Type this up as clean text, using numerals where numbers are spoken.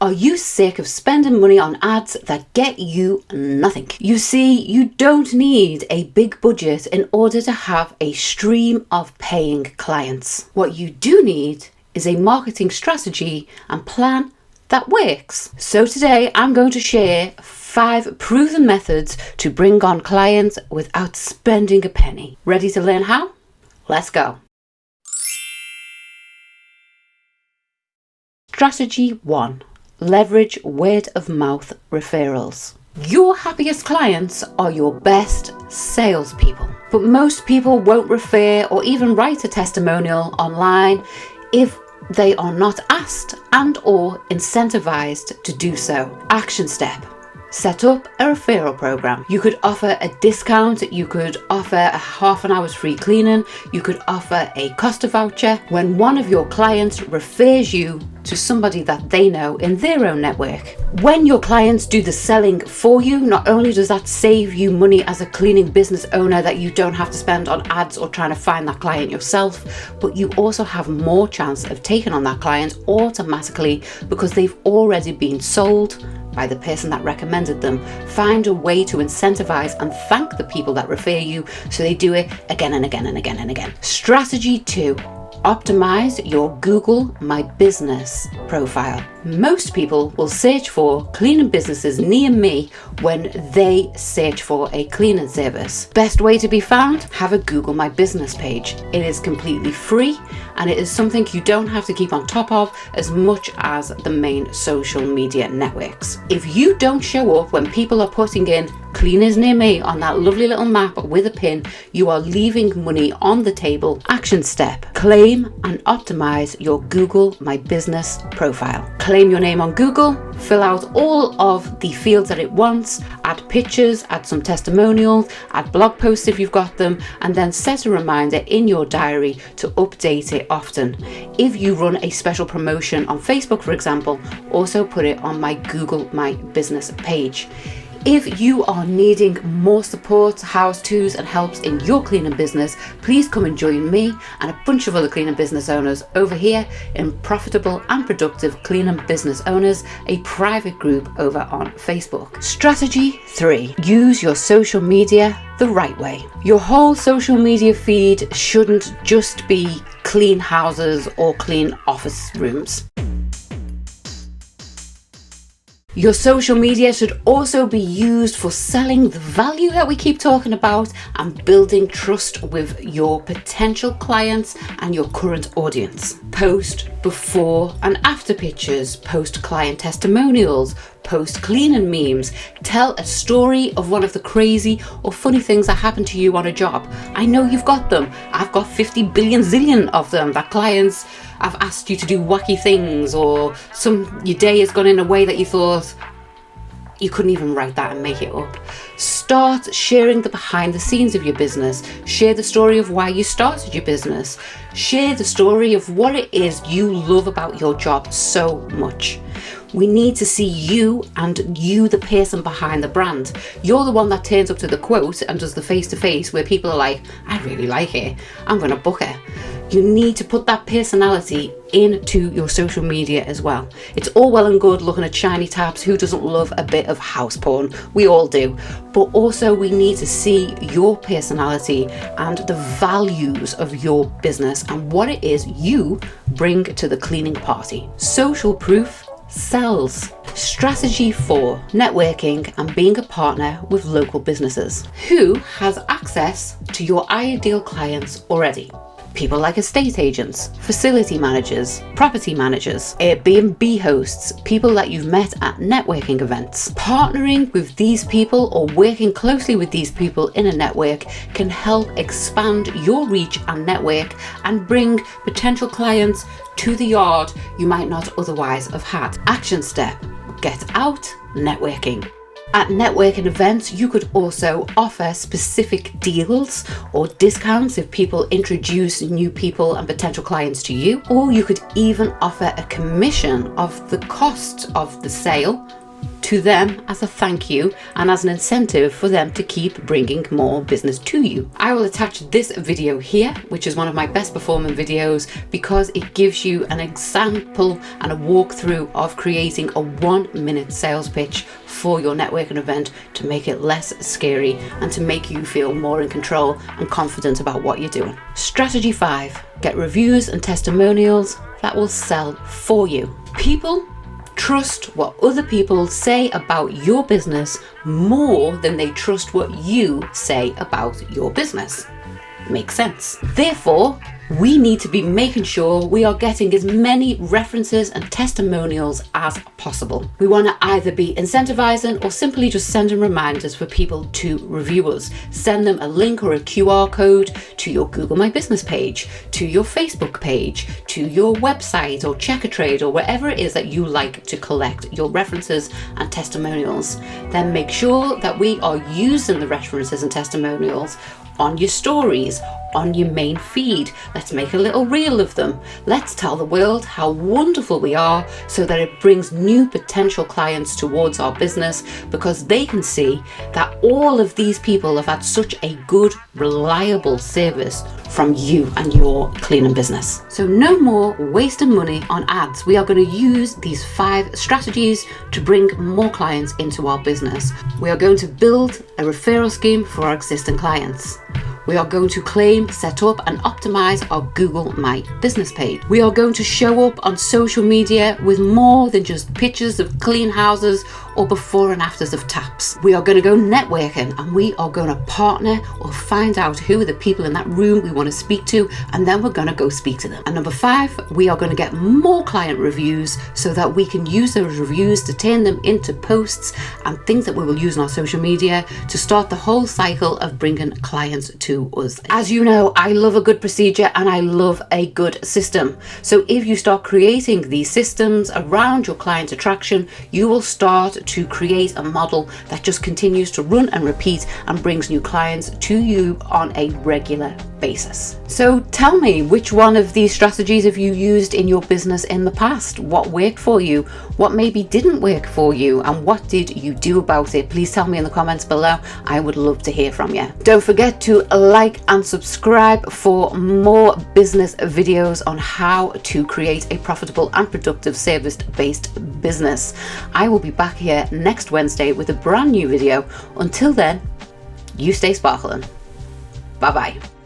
Are you sick of spending money on ads that get you nothing? You see, you don't need a big budget in order to have a stream of paying clients. What you do need is a marketing strategy and plan that works. So today I'm going to share 5 proven methods to bring on clients without spending a penny. Ready to learn how? Let's go. Strategy 1. Leverage word of mouth referrals. Your happiest clients are your best salespeople. But most people won't refer or even write a testimonial online if they are not asked and/or incentivized to do so. Action step. Set up a referral program. You could offer a discount, you could offer a half an hour's free cleaning, you could offer a Costa voucher when one of your clients refers you to somebody that they know in their own network. When your clients do the selling for you, not only does that save you money as a cleaning business owner that you don't have to spend on ads or trying to find that client yourself, but you also have more chance of taking on that client automatically because they've already been sold by the person that recommended them. Find a way to incentivize and thank the people that refer you so they do it again and again and again and again. Strategy 2. Optimize your Google My Business profile. Most people will search for cleaning businesses near me when they search for a cleaning service. Best way to be found? Have a Google My Business page. It is completely free and it is something you don't have to keep on top of as much as the main social media networks. If you don't show up when people are putting in cleaners near me on that lovely little map with a pin, you are leaving money on the table. Action step. Claim and optimize your Google My Business profile. Claim your name on Google, fill out all of the fields that it wants, add pictures, add some testimonials, add blog posts if you've got them, and then set a reminder in your diary to update it often. If you run a special promotion on Facebook, for example, also put it on my Google My Business page. If you are needing more support, how-tos and helps in your cleaning business, please come and join me and a bunch of other cleaning business owners over here in Profitable and Productive Cleaning Business Owners, a private group over on Facebook. Strategy 3. Use your social media the right way. Your whole social media feed shouldn't just be clean houses or clean office rooms. Your social media should also be used for selling the value that we keep talking about and building trust with your potential clients and your current audience. Post before and after pictures, post client testimonials, post cleaning memes, tell a story of one of the crazy or funny things that happened to you on a job. I know you've got them. I've got 50 billion zillion of them that clients have asked you to do wacky things, or your day has gone in a way that you thought you couldn't even write that and make it up. Start sharing the behind the scenes of your business. Share the story of why you started your business. Share the story of what it is you love about your job so much. We need to see you and you, the person behind the brand. You're the one that turns up to the quote and does the face-to-face where people are like, I really like it, I'm going to book it. You need to put that personality into your social media as well. It's all well and good looking at shiny tabs. Who doesn't love a bit of house porn? We all do. But also we need to see your personality and the values of your business and what it is you bring to the cleaning party. Social proof sells. Strategy 4. Networking and being a partner with local businesses. Who has access to your ideal clients already? People like estate agents, facility managers, property managers, Airbnb hosts, people that you've met at networking events. Partnering with these people or working closely with these people in a network can help expand your reach and network and bring potential clients to the yard you might not otherwise have had. Action step. Get out networking. At networking events, you could also offer specific deals or discounts if people introduce new people and potential clients to you, or you could even offer a commission of the cost of the sale to them as a thank you and as an incentive for them to keep bringing more business to you. I will attach this video here, which is one of my best performing videos, because it gives you an example and a walkthrough of creating a 1-minute sales pitch for your networking event to make it less scary and to make you feel more in control and confident about what you're doing. Strategy 5, get reviews and testimonials that will sell for you. People trust what other people say about your business more than they trust what you say about your business. Makes sense. Therefore, we need to be making sure we are getting as many references and testimonials as possible. We want to either be incentivizing or simply just sending reminders for people to review us. Send them a link or a QR code to your Google My Business page, to your Facebook page, to your website or Checkatrade or wherever it is that you like to collect your references and testimonials. Then make sure that we are using the references and testimonials on your stories, on your main feed. Let's make a little reel of them. Let's tell the world how wonderful we are so that it brings new potential clients towards our business, because they can see that all of these people have had such a good, reliable service from you and your cleaning business. So no more wasting money on ads. We are going to use these 5 strategies to bring more clients into our business. We are going to build a referral scheme for our existing clients. We are going to claim, set up and optimize our Google My Business page. We are going to show up on social media with more than just pictures of clean houses or before and afters of taps. We are going to go networking, and we are going to partner or find out who are the people in that room we want to speak to, and then we're going to go speak to them. And number 5, we are going to get more client reviews so that we can use those reviews to turn them into posts and things that we will use on our social media to start the whole cycle of bringing clients to us. As you know, I love a good procedure and I love a good system. So if you start creating these systems around your client attraction, you will start to create a model that just continues to run and repeat and brings new clients to you on a regular basis. So tell me, which one of these strategies have you used in your business in the past? What worked for you? What maybe didn't work for you? And what did you do about it? Please tell me in the comments below. I would love to hear from you. Don't forget to like and subscribe for more business videos on how to create a profitable and productive service-based business. I will be back here next Wednesday with a brand new video. Until then, you stay sparkling. Bye bye.